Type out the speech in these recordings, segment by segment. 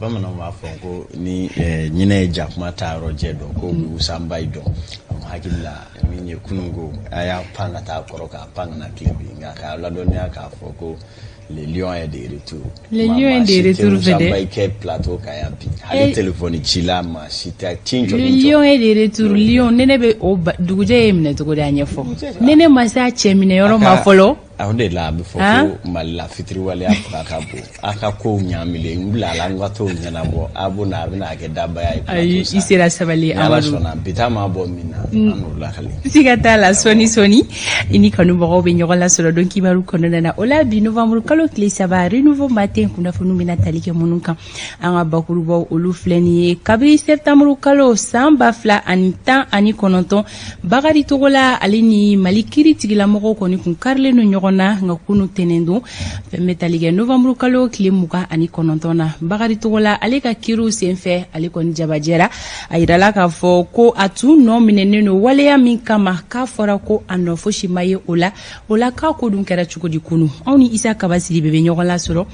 bamana ma fonko ni nyina jakuma taro jedo ko usamba ido hakilla minye kunungo aya panga ta koroka panga na klibi nga ka la donia ka foko les lions et des retours vede ke plateau ka ya bi hali telefoni chila ma sita tinjo les lions et des retours lion nene be o duguje emne to goda nyefo nene masa chemine yoro ma folo ahonde la be foko malla fitri wale afaka bo aka ko nyamile ngula la ngwato nyana bo abu na bina ke daba ya ay isira sabali amadu sona bitama bo mina anu la khali sigata la soni ini kanu bo be nyola solo don kibaru kono na ola bi novembre kalo kle sabari nouveau matin kuna funu mina talike mununka anga bakuru bo olu fleni kabri septembre kalo samba fla anitan ani kononton bagari togola alini malikiri tigila moko koni kun karle no nyogona ngakunu tenendo femetalige novembre kalo kle muka ani konontona bagari togola aleka kiru senfe alikon jabajera ayirala ka fo ko atu no mineneno wale ya minkama ka fora ko anofo shimaye ola ka ko dun kera chuko di kunu oni isa kabasiri bebe nyogola soro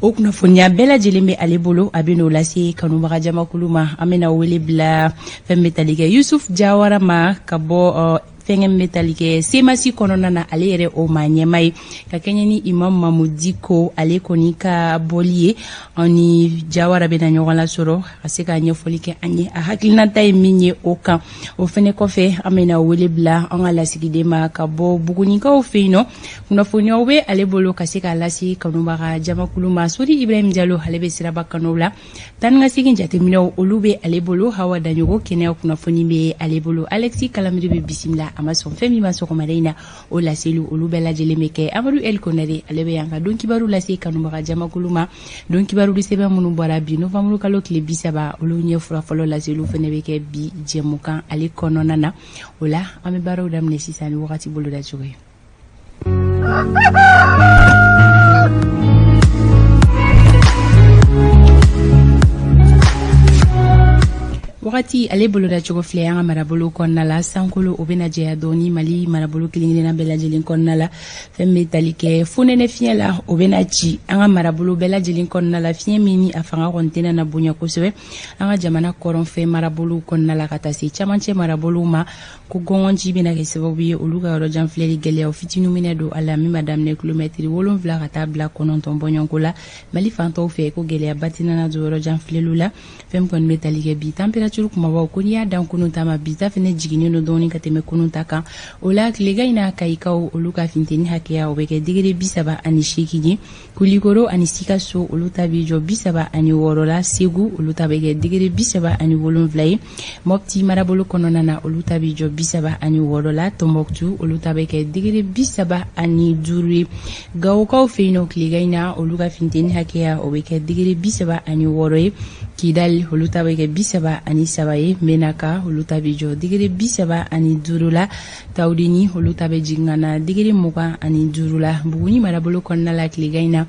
o kuna fonya bela jelembe alebolo abeno lasi kanu bagajama kuluma amena wele bla femetalige Yusuf Jawara ma kabo fengem metalike semasi konona na alere o manyemai ka kenyani imam mamudiko ale konika bolie oni Jawara bena nyogola soro aseka nyefolike anye a hakilina tay minye oka o fene kofe amena wele bla angala sigidema kabo bugunika o feino kuna fonya we alebolo kaseka lasi kanu bagajama kuluma sori Ibrahim Diallo halebe siraba kanola tan nga sigin jatemino olube alebolo hawa danyogo kenya kuna fonimbe alebolo Alexi Kalamidi be bisimla amason femi masoko madaina o la selu olubela jelemeke amaru el konare alebe yanga don kibaru la se kanu baga jama kuluma don kibaru de sebe munu bora bi novembre kalo kle bisaba olunye fura folo la selu fenebeke bi jemukan ale kononana ola ame baro damne sisani wakati bolo da joye wakati ale bolo da chogo fle anga marabolo konna la sankolo obena jeya doni mali marabolo kilingile na bela jelin konna la femme talike funene fiela obena chi anga marabolo bela jelin konna la fie mini afanga kontena na bunya koswe anga jamana koron fe marabolo konna la katasi chamanche marabolo ma ko gongonji bena ke sababu oluga ro jam fle gele ofitinu minedo ala mi madame ne kilometri wolon vla kata bla konon tombonyon kola mali fanto fe ko gele batina na zoro jam fle lula femme kon metalike bi temperature kuma ba kunya dan kunun tama bita fene jigini no doni kateme kunun taka ola klega ina kaikau oluka finteni hakeya obeke digere bisaba ani shekiji kulikoro ani sikaso oluta bijo bisaba ani worola segu oluta bege digere bisaba ani wolon vlai mopti marabolo konona na oluta bijo bisaba ani worola tomboktu oluta bege digere bisaba ani duri gawkau feino klega ina oluka finteni hakeya obeke digere bisaba ani woroe kidal oluta bege bisaba ani sabaye menaka oluta bijo digere bisaba ani durula taudini oluta be jingana digere muka ani durula buguni marabolo konna la kligaina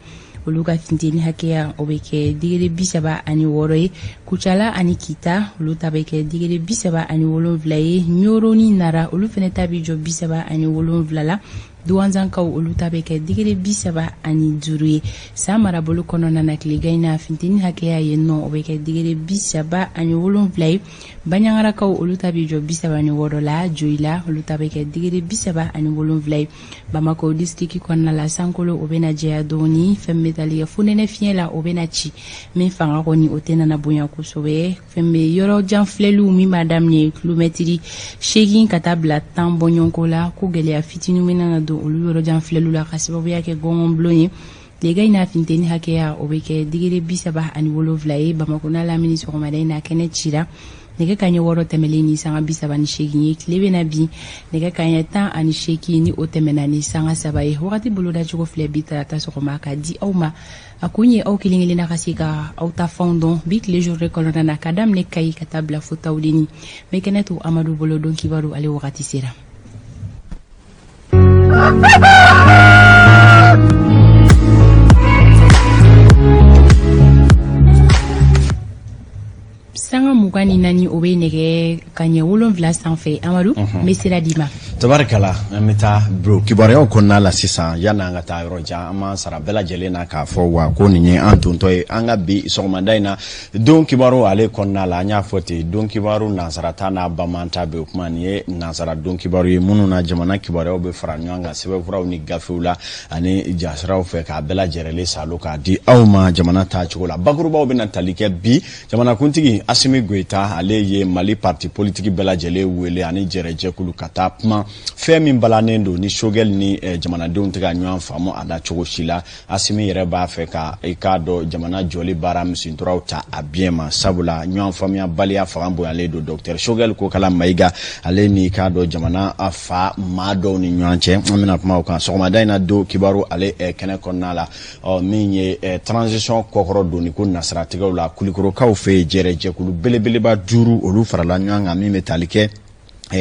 oluka finteni hakeya obeke digere bisaba ani woroye kuchala ani kita oluta beke digere bisaba ani wolonvlaye nyoroni nara olufeneta bijo bisaba ani wolonvlala duwanzan kaw oluta beke digere bisaba ani duruye samara bolo kono na kligaina fintini hakeya yenno obeke digere bisaba ani wolonvlaye banyangara kaw oluta bijo bisaba ani worola joila oluta beke digere bisaba ani wolonvlaye bamako distriki konna la sankolo obena jeya doni femme taliya funene fiela obena chi min fanga koni otena na bunya kusobe femme yoro jan flelu mi madame ne kilometri shegin katabla tambonyonkola ko gele afitinu minana do olu yoro jan flelu la kasibabu yake gongon blonye lega ina finteni hakeya obeke digere bisaba ani wolovlaye bamako na lamini sokomada ina kene chira nega kanye woro temeleni sanga bisaba ni shegin klebe na bi nega kanye tan ani sheki ni otemena ni sanga sabaye wakati boloda chuko fle bita ta sokomaka di awma akunye au kilingile na kasika au ta fondon bit les jours rekolona na kadam ne kai katabla fotawdini mekenetu amadu bolodon kibaru ale wakati sera sanga mugani nani o be nege kanye wolonvla sanfɛ Amadou mesira dima tabarakala meta bro kibarew konna la sisan yana nga ta yoro ja ama sara bela jelena ka fo wa ko ni an tonto e anga bi sogomanda ina don kibaro ale konna la nya foti don kibaro na sara ta na bamanta be kuma ni na sara don kibaro ye munu na jamana kibarew be faranyo anga sebe furaw ni gafula ani jasraw fe ka bela jerele salo ka di awma jamana ta chikola bakuruba be na talike bi jamana kuntigi Assimi Goita ale ye Mali parti politique bela jele wele ani jereje kulu kata pma femi balanendo ni shogel ni jamana de untiga nwan famo ada chogo shila Assimi yere ba fe ka ikado jamana joli bara msintura uta abiema sabula nwan famia balia farambo ale do Dr. Shogel ko kala maiga ale ni ikado jamana afa mado ni nwanche amina pma uka sokoma daina do kibaru ale kene konnala minye transition kokoro do ni ko nasratiga la kulikoro ka fe jereje kulu belebele ba juru olu farala nyanga mi metalike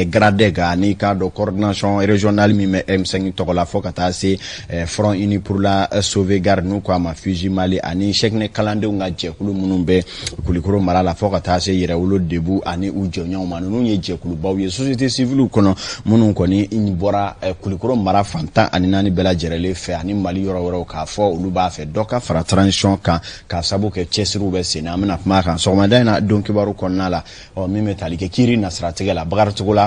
Gradega ni cadre coordination régionale mi M5 tokola fokata se front uni pour la sauvegarde nous kwa mafuji Mali ani chekne kalande nga jekulu munumbe kulikoro marala fokata se yere wolo debu ani ujonyo manu nye jekulu bawo société civile kono munun koni inbora kulikoro mara fanta ani nani bela jerele fe ani Mali yoro ka fo uluba fe doka fra transition ka sabu ke chesiru be sena amna fma kan so madana donc baru konnala o mi metalike kiri nasratege la bagartugola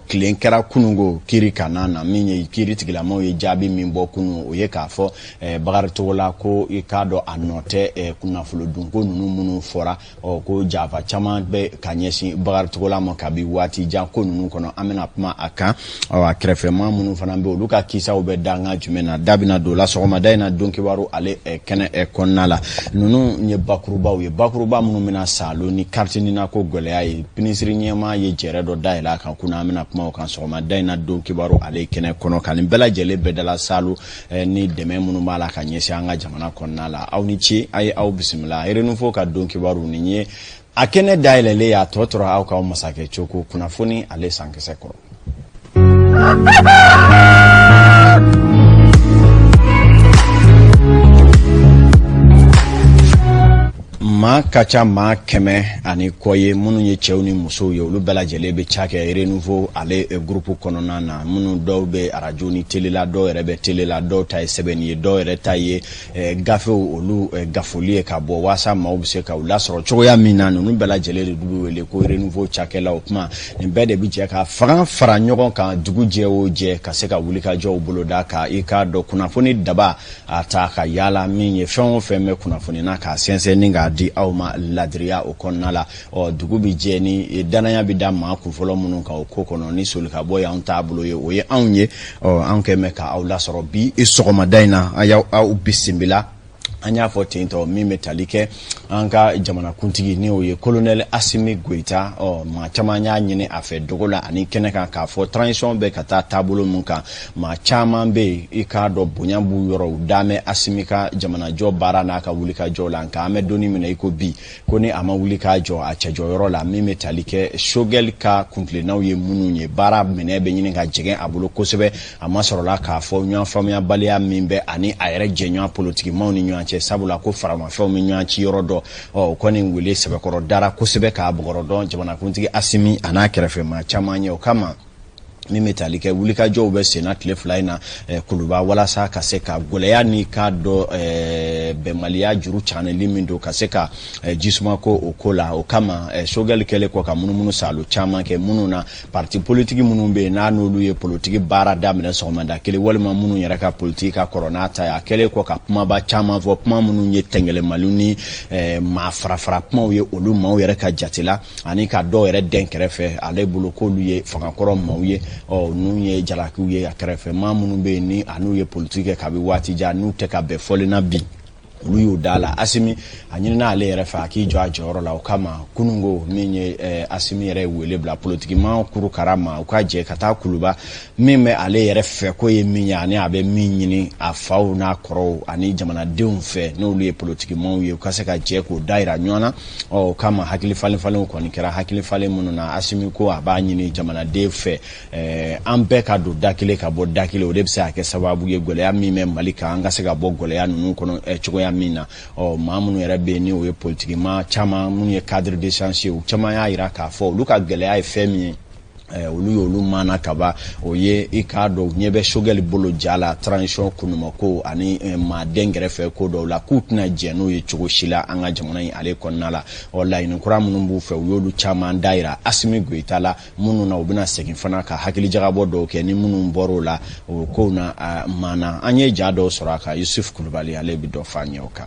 Klenkera kunungo kiri kanana minye kiri tigilamo ye jabi mimbo kunu oye kafo bagartola ko ikado anote kuna fuludungo nunu munu fora ko java chama be kanyesi bagartola mo kabi wati janko nunu kono amena pma aka akrefema munu fanambe oluka kisa obedanga jumena dabina dola sokoma daina donki waru ale kene konnala nunu nye bakuruba munu mina salo ni kartini na ko goleya ye pinisiri nyema ye jeredo daila kan kuna amena kuma kan sokoma daina don kibaru ale kene kono kan bela jele bedala salu ni deme munu mala kan yesi anga jamana konnala awni ci ay aw bismillah irenu fo ka don kibaru ni nye akene dailele ya totora aw ka masake choko kuna foni ale sankese ko ma kacha ma keme ani koye munu ye chewni muso ye olu bela jele be chake renouveau ale groupe konona na munu do be arajoni telela do rebe telela do tay sebeni do re taye gafe olu gafolie ka bo wasa ma obse ka ula soro choya mina no bela jele de dubu wele ko renouveau chake la opma ni bede bi je ka fara nyogon ka dugu je o je ka se ka wulika jo boloda ka ika do kuna foni daba ataka yala minye fon feme kuna foni na ka sense ninga di awma ladria o konnala o dugubi jeni danaya bi damma ku folo munun ka o kokono ni sulka boya on tablo ye o ye anye o anke meka awla soro bi isogoma daina aya au bisimbila anya fotinto mi metalike anka jamana kuntigi ni o ye colonel Assimi Goita o ma chama nya nyine afe dogola ani keneka ka fo transition be kata tabulo munka ma chama be ikado bunyambu yoro dame Assimika jamana jo bara na ka wulika jo lanka ame doni mina iko bi koni ama wulika jo achajo yoro la mi metalike shogel ka kunkle na ye mununye bara menebe nyine ka jegen abulo kosebe ama sorola ka fo nyan famia balia mimbe ani ayre jenyo politique mauni nyan che sabula ko farama fe o minyan ci yorodo o koni wule sebe koro dara ko sebe ka bugorodo jamana kuntigi Assimi ana kerefe ma chamanye o kama mi metalike wulika jo be senat le flyna kuluba wala sa ka se ka goleya ni ka do be malia juru chane limindo ka se ka jisuma ko okola o kama shogel kele ko ka munu salu chama ke munu na parti politique munu be na no luye politique bara damne so manda kele walma munu yara ka politique coronata ya kele ko ka puma ba chama vo puma munu ye tengele maluni ma frafra puma ye olu ma yara ka jatila ani ka do yere denkerefe ale bulu ko luye fakankoro mawye o nunye jalakuye akrefe mamunu be ni anu ye politique ka bi wati ja nu te ka be folina bi luyo dala Assimi anyina ale refa ki jo ajoro la okama kunungo minye Assimi re wele bla politique ma kuru karama ka je kata kuluba mime ale refa ko ye minya ani abe minyini afaw na koro ani jamana deunfe no luye politique mo ye ka se ka je ko daira nyona o kama hakili falen ko ni kera hakili falen munu na Assimi ko abanyini jamana defe ambe ka do dakile ka bo dakile o debse ake sababu ye gole ya mime malika anga se ka bo gole ya nunu kono cogoya min na maa minnu yɛrɛ bɛ ni o ye politikima caman minnu ye cadre d'essence o caman y'a yira k'a fɔ olu ka gɛlɛya ye fɛn min ye olu y'olu mana kaba o ye i k'a dɔn ɲɛ bɛ Choguel bolo ja la transition kunuma ko ani maaden gɛrɛfɛ ko dɔw la k'u tɛna jɛ n'o ye cogo si la an ka jamana in ale kɔnɔna la laɲini kura minnu b'u fɛ u y'olu caman dayira Asimi Goita la minnu na u bɛna segin fana ka hakilijagabɔ dɔw kɛ ni minnu bɔr'o la o kow na maana an ye ja dɔw sɔrɔ a kan Yusuf Kulubali ale bɛ dɔ fɔ an ye o kan.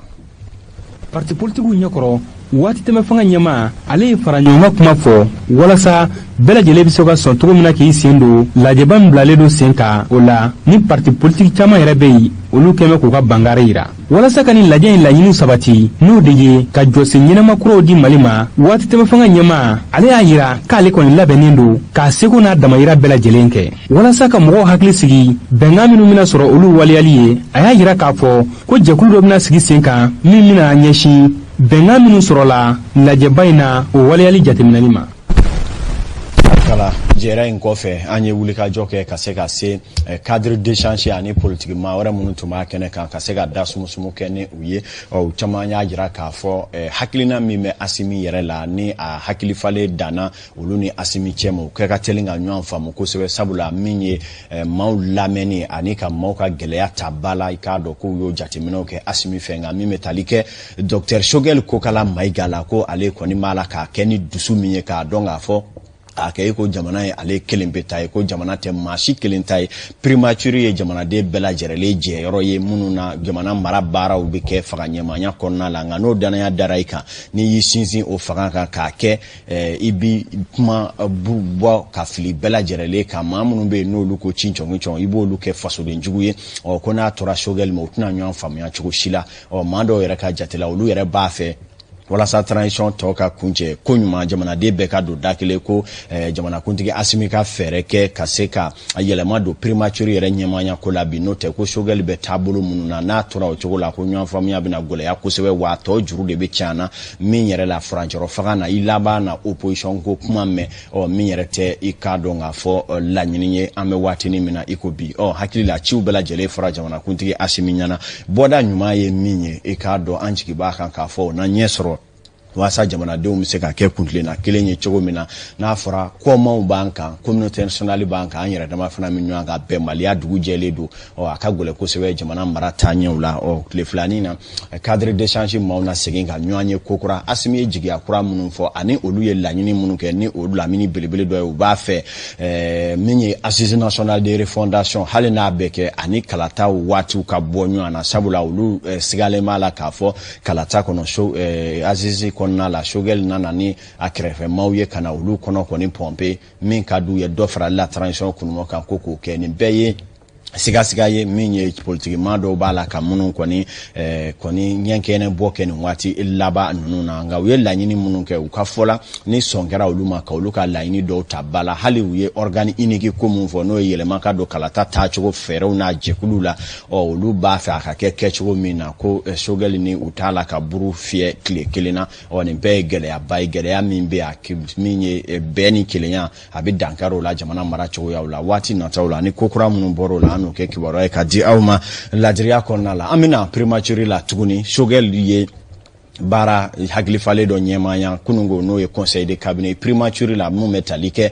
Parti politique ɲɛkɔrɔ waati tɛmɛ fanga ɲɛma ale ye fara ɲɔgɔn ka kuma fɔ walasa bɛɛ lajɛlen bɛ se ka sɔn cogo min na k'i sen don lajɛba min bilalen don sen kan o la ni parti politique caman yɛrɛ bɛ yen olu kɛmɛ k'u ka bangare yira walasa ka nin lajɛ in laɲiniw sabati n'o de ye ka jɔsen ɲɛnama kuraw di Mali ma waati tɛmɛ fanga ɲɛma ale y'a yira k'ale kɔni labɛnnen don k'a seko n'a damayira bɛɛ lajɛlen kɛ walasa ka mɔgɔw hakili sigi bɛnkan minnu bɛna sɔrɔ olu waleyali ye a y'a yira k'a fɔ ko jɛkulu dɔ bɛna sigi sen kan min bɛna ɲɛsin bɛnkan minnu sɔrɔla lajɛba in na o waleyali jateminɛli ma. Kala jɛra in kɔfɛ an ye wulikajɔ kɛ ka se ka se cadre d'échange ani politique maa wɛrɛ minnu tun b'a kɛnɛ kan ka se ka da sumusumu kɛ ni u ye caman y'a jira k'a fɔ hakilina min bɛ Asimi yɛrɛ la ni a hakilifalen danna olu ni Asimi cɛ ma u kɛ ka teli ka ɲɔgɔn faamu kosɛbɛ sabula min ye maaw lamɛnni ani ka maaw ka gɛlɛya ta ba la i k'a dɔn k'u y'o jateminɛw kɛ Asimi fɛ nka min bɛ tali kɛ Dr Choguel Kokala Mayiga la ko ale kɔni b'a la k'a kɛ ni dusu min ye k'a dɔn k'a fɔ a kɛ ko jamana ye ale kelen bɛ ta ye ko jamana tɛ maa si kelen ta ye primature ye jamanaden bɛɛ lajɛlen jɛyɔrɔ ye minnu na jamana mara baaraw bɛ kɛ faga ɲɛmaaya kɔnɔna la nka n'o danaya dara i kan n'i y'i sinsin o fanga kan k'a kɛ i bi kuma bɔ ka fili bɛɛ lajɛlen kan maa minnu bɛ yen n'olu ko cincɔn i b'olu kɛ fasoden jugu ye ko n'a tora Choguel ma o tɛna ɲɔgɔn faamuya cogo si la maa dɔw yɛrɛ ka jate la olu yɛrɛ b'a fɛ walasa transition tɔ ka kuncɛ ko ɲuman jamanaden bɛɛ ka don da kelen ko jamanakuntigi Asimi ka fɛɛrɛ kɛ ka se ka yɛlɛma don primature yɛrɛ ɲɛmaaya ko la bi n'o tɛ ko Choguel bɛ taabolo minnu na n'a tora o cogo la ko ɲɔgɔn faamuya bɛna gɛlɛya kosɛbɛ wa tɔ juru de bɛ cɛn min yɛrɛ la furancɛrɔ faga na i laban na opposition ko kuma mɛn min yɛrɛ tɛ i k'a dɔn k'a fɔ laɲini ye an bɛ waatinin min na i ko bi hakili la ciw bɛɛ lajɛlen fara jamanakuntigi Asimi ɲɛna bɔda ɲuman ye min ye i k'a dɔn an jigi b'a kan k'a fɔ na ɲɛ sɔrɔ wasa jamanadenw bɛ se ka kɛ kuntilenna kelen ye cogo min na n'a fɔra kɔmaw b'an kan communauté nationale b'an kan an yɛrɛ dama fana min ɲɔgɔn kan bɛnbaliya dugu jɛlen don a ka gɛlɛn kosɛbɛ jamana mara taaɲɛw la tile filanin na cadre d'échange maaw na segin ka ɲɔgɔn ye ko kura Asimi ye jigiya kura minnu fɔ ani olu ye laɲini minnu kɛ ni olu lamini belebele dɔ ye u b'a fɛ min ye assise nationale de refondation hali n'a bɛ kɛ ani kalata waatiw ka bɔ ɲɔgɔn na sabula olu sigalen b'a la k'a fɔ kalata kɔnɔ assise kɔnɔna la Choguel nana ni a kɛrɛfɛ maaw ye kana olu kɔnɔ kɔni pɔmpe min ka d'u ye dɔ fara la transition kunuma kan ko k'o kɛ nin bɛɛ ye siga ye min ye politique maa dɔw b'a la ka minnu kɔni ɲɛnkɛnɛ bɔ kɛ nin waati laban ninnu na nka u ye laɲini minnu kɛ u ka fɔla ni sɔn kɛra olu ma ka olu ka laɲini dɔw ta ba la hali u ye organe unique ko mun fɔ n'o ye yɛlɛma ka don kalata taacogo fɛɛrɛw n'a jɛkulu la olu b'a fɛ a ka kɛ kɛcogo min na ko Choguel ni u t'a la ka buru fiyɛ tile kelen na nin bɛɛ ye gɛlɛyaba ye gɛlɛya min bɛ min ye bɛɛ ni kelenya a bɛ dankari o la jamana mara cogoyaw la waati nataw la ni ko kura minnu bɔr'o la n'o kɛ kibaruya ye ka di aw ma ladiriya kɔnɔna la an bɛna primature la tuguni Choguel ye baara hakilifalen dɔ ɲɛmaaya kunungo n'o ye conseil de cabinet primature la mun bɛ tali kɛ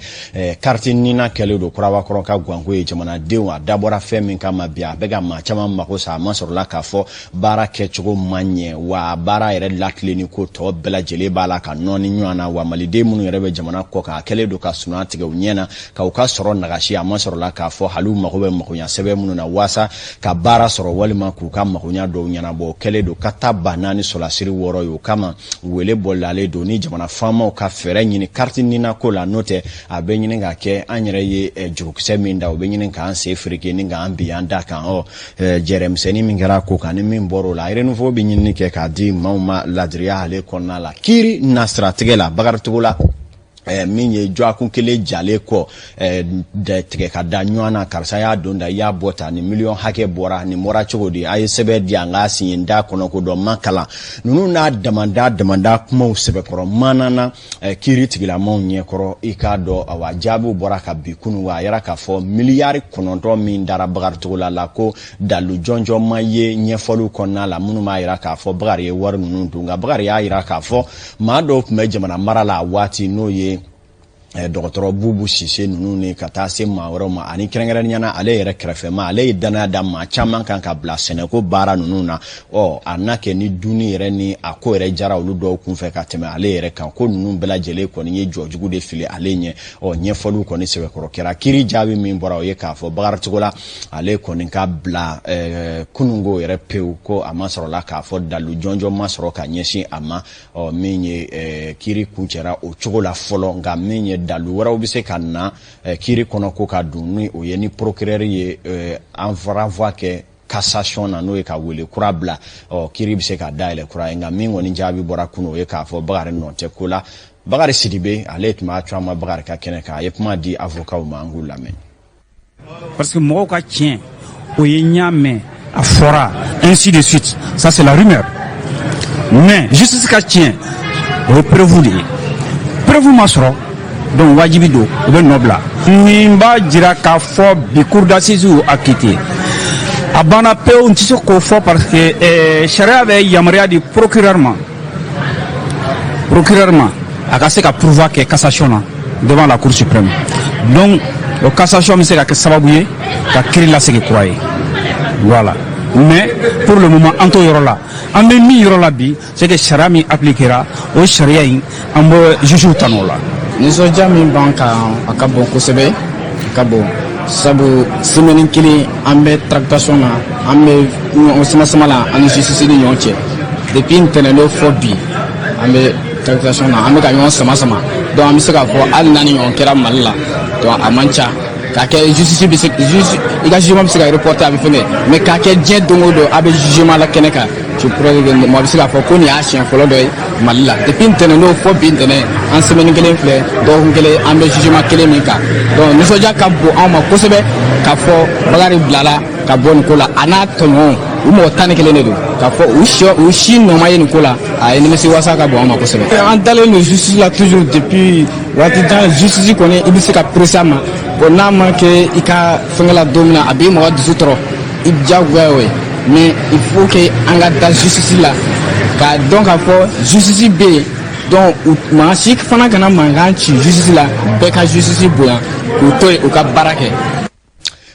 carte nina kɛlen don Kurawakɔrɔ ka guwanko ye jamanadenw a dabɔra fɛn min kama bi a bɛ ka maa caman mako sa a ma sɔrɔla k'a fɔ baara kɛcogo man ɲɛ wa baara yɛrɛ latilenni ko tɔ bɛɛ lajɛlen b'a la ka nɔɔni ɲɔgɔn na wa maliden minnu yɛrɛ bɛ jamana kɔ kan a kɛlen don ka sunan tigɛ u ɲɛ na ka u ka sɔrɔ nagasi a ma sɔrɔla k'a fɔ hali u mago bɛ magoɲa sɛbɛn minnu na waasa ka baara sɔrɔ walima k'u ka magoɲa dɔw ɲɛnabɔ o kɛlen don ka taa ba naani sɔrɔlasiri wɔɔrɔ ye o kama wele bɔlalen don ni jamana faamaw ka fɛɛrɛ ɲini carte nina ko la n'o tɛ a bɛ ɲini ka kɛ an yɛrɛ ye jurukisɛ min da o bɛ ɲini k'an sen fereke ni k'an bi an da kan jɛrɛmisɛnnin min kɛra ko kan ni min bɔr'o la renouveau bɛ ɲini kɛ k'a di maaw ma ladiriya ale kɔnɔna la kiiri nasiratigɛ la Bakari Togola min ye jwakun kele jale ko de tige ka da nywana karsa ya donda ya bota ni million hake bora ni mora chogodi ay sebe dia nga sinda kono ko do makala nunu na demanda kuma sebe koro manana kiri tigila mon nye koro ikado awajabu bora ka bikunu wa yara ka fo miliyari kononto min dara bagar tugula la ko dalu jonjo maye nye folu konna la munu ma yara ka fo bagar ye war nunu dunga bagar ya yara ka fo ma do me jamana marala wati no ye Dr. Bubu Sise nunu ni kata se mawro ma ani kerengere nyana ale yere krefe ma ale dana da ma chaman kan ka bla Seneko bara nunu na anake ni duni yere ni ako yere jara olu do kun fe ka teme ale yere kan ko nunu bela jele ko ni jojugu de fili ale nye nye folu ko ni sebe koro kera kiri jabi min bora o ye ka fo bagar tugola ale ko ni ka bla kunungo yere peu ko amasoro la ka fo dalu jonjo masoro ka nyeshi ama menye kiri kunchera o chugola folo nga menye dalu wara ubise kana kiri kono ko ka dunu o ye ni procureur ye envoie ke cassation na no e ka wele kurabla kiri bise ka daile kura nga mingo ni jabi bora kuno ye ka fo bagare non te kula bagare sidibe alet ma atwa bagare ka kene ka yepma di avocat o mangu lamen parce que mo ka tien o ye nyame a fora ainsi de suite, ça c'est la rumeur, mais justice ka tien o preuve masro donc wajibi do o be nobla nimba jira ka fo bi cour d'assises a quitté abana pe on tisse ko fo parce que sharia be yamria di procureur aka se ka prouver que cassation devant la cour suprême, donc le cassation me se ka sababuye ka kiri la se ke croyer, voilà. Mais pour le moment anto yorola ambe mi yorola bi c'est que sharia mi appliquera au sharia ambo juju tanola niso jami banka akabo kosebe akabo sabu semaine kili ambe tractation na ambe on la ani justice ni yonche depuis tenelo fobi ambe tractation na ambe ka yon sama donc ambe se ka fo al nani yon kera malla donc amancha ka ke justice bi se juge iga jugement bi se ka reporter abi fene mais ka ke je dongo do abe jugement la keneka je pourrais moi bi se ka fo ko ni a chien folo do malla depuis tenelo fobi tene en semaine kelen flé donc kelen ambe jugement kelen minka donc niso ja ka bo ama kosebe ka fo bagari blala ka bon ko la ana tono umo tane kelen ne do ka fo ushi no mayen ko la ay ni mesi wasa ka bo ama kosebe en dans le justice là toujours depuis wati dans justice ko ne ibi se ka presama bon na manke ika fengala domina abi mo wadi sutro ibjagwe mais il faut que anga dans justice là ka donc a fo justice be donc ma sik fana kana manganchi justice la beka justice boya ko to o ka barake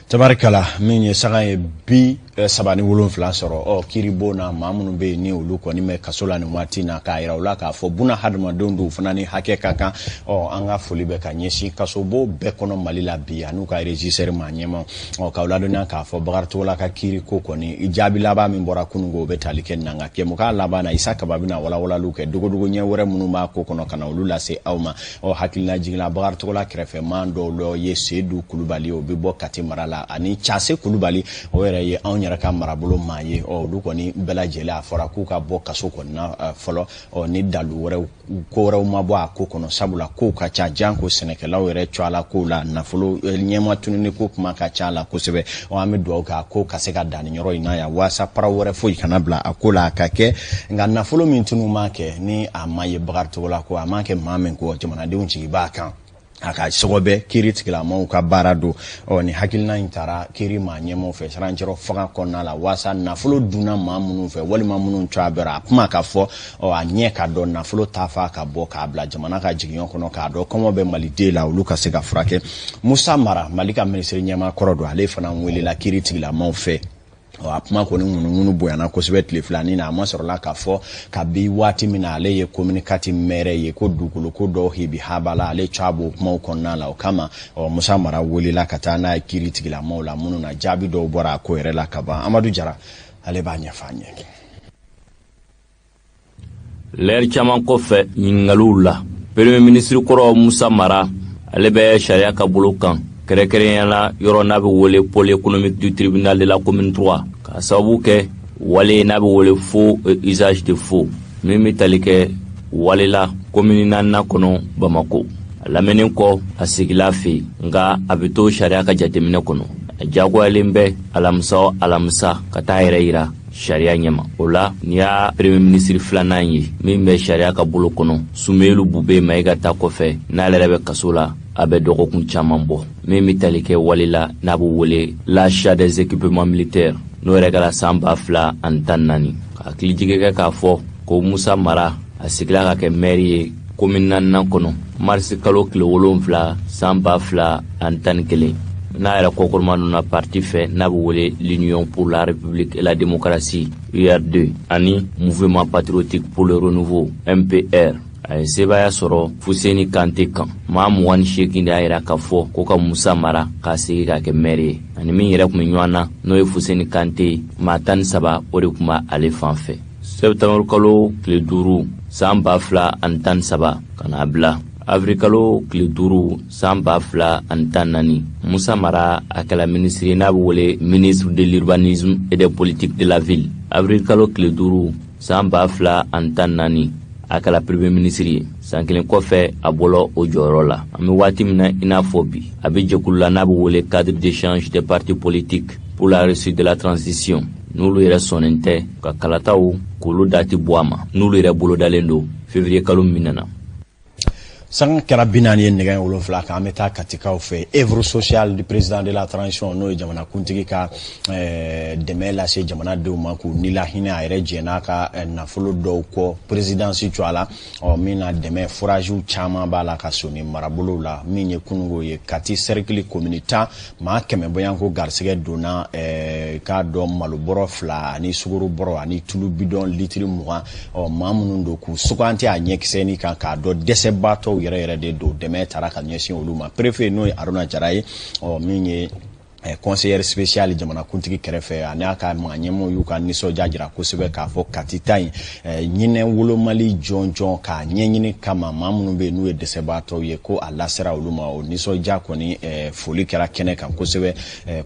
tabarikala minye sagaye bi sabani wolon flan soro kiribo na mamunu be ni olu ko ni me kasola ni wati na ka ira ula ka fo buna hadma dondu fanani hake kaka anga foli be ka nyeshi kasobo be kono malila bi anu ka regisser manyema ka ulado na ka fo bagarto la ka kiri ko ni ijabi laba min bora kunungo be taliken nanga ke mo ka laba na isaka babina wala luke dugo nye wore munu ma ko kono kana ulula se awma hakilna jigla bagarto la krefe mando lo yesedu kulubali obi bokati marala ani chase kulubali were ye nyara ka marabolo maye du ko ni bela jele afora ku ka bo kaso ko na folo ni dalu wore ko wore ma bo akoko no sabula ko ka cha janko senekela were twala ko la na folo nyema tunini ko kuma ka cha la ko sebe ame do ka ko ka se ka dani nyoro ina ya wasa para wore fo ikana bla akola ka ke nga na folo min tunu make ni amaye bagarto la ko amake mamen ko jamana de unchi ba kan aka sogobe kiri tigila mo ka barado ni hakilna intara kiri ma nyemo fe saranjero faga konna la wasa na fulo duna mamunu fe wali mamunu twabera kuma ka fo anye ka do na fulo tafa ka bo ka bla jamana ka jigion kono ka do komo be malide la uluka se ka frake Musa Mara malika ministre nyama korodo ale fana mwele la kiri tigila mo fe apma ko ni ngunu boya na ko sebet le flani na masoro la ka fo ka bi wati mina le ye communicate mere ye ko dukulu ko do hibi habala le chabo mo konna la kama Musa Mara woli la katana kiriti la mola munu na jabi do bora ko ere la kaba Amadou Jara ale banya fanye ler chaman ko fe nyingalula premier ministre ko Musa Mara ale be sharia ka bulukan Kerekerenyala yoro nabe wole pôle économique du tribunal de la commune 3 ka sababu ke wale nabe wole faux usage de faux mimi talike wale la commune na kono Bamako a lamɛnnen kɔ a segila fɛ nka a bɛ to sariya ka jateminɛ kɔnɔ. A diyagoyalen bɛ alamisa o alamisa ka taa yɛrɛ yira sariya ɲɛma. O la n'i y'a premier ministre filanan ye min bɛ sariya ka bolo kɔnɔ Sumelu Bube Mayiga ta kɔfɛ n'ale yɛrɛ bɛ kaso la a bɛ dɔgɔkun caman bɔ min bɛ tali kɛ wale la n'a bɛ wele l'achat des équipements militaires n'o yɛrɛ kɛra san 2014 ka hakilijigin kɛ k'a fɔ ko Musa Mara a sigila ka kɛ maire ye commune 4nan kɔnɔ marisi kalo tile 7 san 2011 n'a yɛrɛ kɔkɔrɔma donna parti fɛ n'a bɛ wele l'Union pour la République et la Démocratie UR2 ani Mouvement Patriotique pour le Renouveau MPR. A ye sebaya sɔrɔ Fuseni Kante kan maa 28 de y'a yira k'a fɔ ko ka Musa Mara k'a sigi k'a kɛ maire ye ani min yɛrɛ tun bɛ ɲɔgɔn na n'o ye Fuseni Kante maa 13 o de tun b'a ale fan fɛ. Septembre kalo tile 5 san 2013 ka n'a bila avril kalo tile 5 san 2014 Musa Mara a kɛla ministre ye n'a bɛ wele ministre de l'urbanisme et des politiques de la ville. Avril kalo tile 5 san 2014 a kɛla premier ministre ye san kelen kɔfɛ a bɔla o jɔyɔrɔ la. An bɛ waati min na i n'a fɔ bi a bɛ jɛkulu la n'a bɛ wele cadre d'échange des partis politiques pour la réussite de la transition n'olu yɛrɛ sɔnnen tɛ ka kalataw k'olu dati bɔ a ma n'olu yɛrɛ bolodalen don février kalo min na. Sanga kɛra 47 kan an bɛ taa katikaw fɛ œuvre sociale du président de la transition n'o ye jamana kuntigi ka dɛmɛ lase jamanadenw ma k'u nila hinɛ a yɛrɛ jɛn'a ka nafolo dɔw kɔ présidence to a la min na dɛmɛ foragew caman b'a la ka soni marabolow la min ye kunungo ye kati cercle communautaire maa 100 bɔyanko garisɛgɛ donna k'a dɔn malobɔrɔ 2 ani sugaro bɔrɔ ani tulu bidon litiri 20 maa minnu don k'u suganti a ɲɛkisɛni kan k'a dɔn dɛsɛbaatɔw yɛrɛ de do dɛmɛ tara ka ɲɛsin olu ma. Préfet n'o ye Aruna Jara ye min ye conseiller spécial jamana kuntigi kɛrɛfɛ ani a ka maa ɲɛmɔgɔw y'u ka nisɔndiya jira kosɛbɛ k'a fɔ katita in ɲinɛ wolomali jɔnjɔn k'a ɲɛɲini kama maa minnu bɛ n'u ye dɛsɛbaatɔw ye ko a lasera olu ma. O nisɔndiya kɔni foli kɛra kɛnɛ kan kosɛbɛ.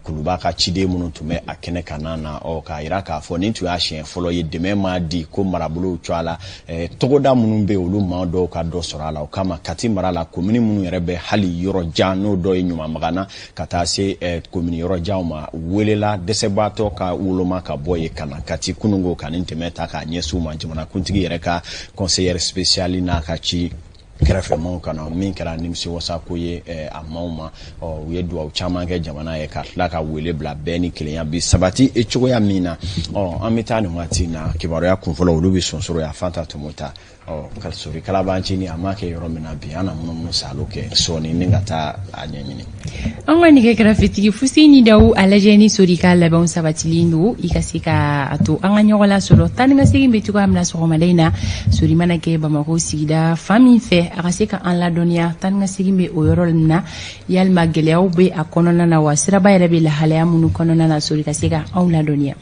Kuluba ka ciden minnu tun bɛ a kɛnɛ kan na k'a yira k'a fɔ nin tun y'a siɲɛ fɔlɔ ye dɛmɛ ma di ko marabolow cɔ a la togoda minnu bɛ olu maa dɔw ka dɔ sɔrɔ a la o kama Kati mara la commune minnu yɛrɛ bɛ hali yɔrɔ jan n'o dɔ ye Ɲumanmagana ka taa se commune yɔrɔ janw ma welela dɛsɛbaatɔ ka woloma ka bɔ ye kana Kati kunungo ka nin tɛmɛ ta k'a ɲɛsin ma jamana kuntigi yɛrɛ ka conseiller spécial n'a ka ci kɛrɛfɛmaw kana min kɛra nimisi wasa ko ye a maaw ma u ye duwawu caman kɛ jamana ye ka tila ka wele bila bɛɛ ni kelenya bi sabati cogoya min na an bɛ taa nin waati na kibaruya kunfɔlɔ olu bɛ sonsoro ya Fanta Tumota kalsori kalabancini a ma kɛ yɔrɔ min na bi an na munumunu salo kɛ sɔɔni ni ka taa a ɲɛɲini. An ka nɛgɛ kɛrɛfɛtigi Fuseni Dawu a lajɛ ni sori ka labɛnw sabatilen don i ka se ka a to an ka ɲɔgɔn lasɔrɔ tan ni ka segin bɛ cogoya min na sɔgɔmada in na sori mana kɛ Bamako sigida fan min fɛ a ka se ka an ladɔnniya tan ni ka segin bɛ o yɔrɔ min na yalima gɛlɛyaw bɛ a kɔnɔna na wa siraba yɛrɛ bɛ lahalaya minnu kɔnɔna na sori ka se ka anw ladɔnniya.